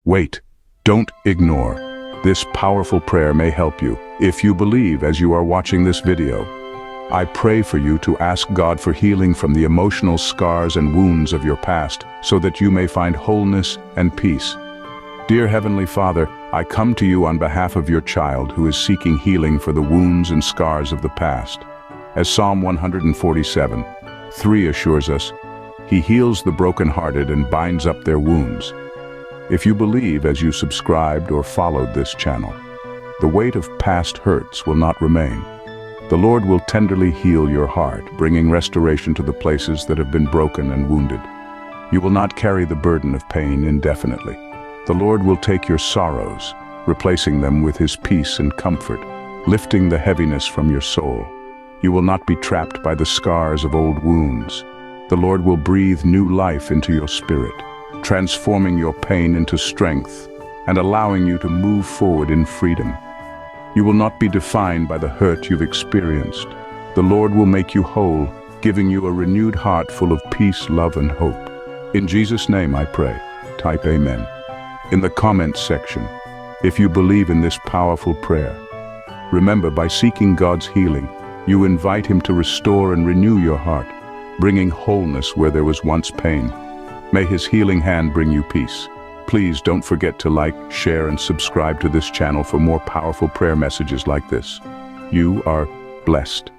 Wait, don't ignore. This powerful prayer may help you. If you believe as you are watching this video, I pray for you to ask God for healing from the emotional scars and wounds of your past so that you may find wholeness and peace. Dear Heavenly Father, I come to you on behalf of your child who is seeking healing for the wounds and scars of the past. As Psalm 147:3 assures us, He heals the brokenhearted and binds up their wounds. If you believe as you subscribed or followed this channel, the weight of past hurts will not remain. The Lord will tenderly heal your heart, bringing restoration to the places that have been broken and wounded. You will not carry the burden of pain indefinitely. The Lord will take your sorrows, replacing them with His peace and comfort, lifting the heaviness from your soul. You will not be trapped by the scars of old wounds. The Lord will breathe new life into your spirit, transforming your pain into strength and allowing you to move forward in freedom. You will not be defined by the hurt you've experienced. The Lord will make you whole, giving you a renewed heart full of peace, love, and hope. In Jesus' name I pray. Type Amen in the comments section if you believe in this powerful prayer. Remember, by seeking God's healing, you invite Him to restore and renew your heart, bringing wholeness where there was once pain. May His healing hand bring you peace. Please don't forget to like, share, and subscribe to this channel for more powerful prayer messages like this. You are blessed.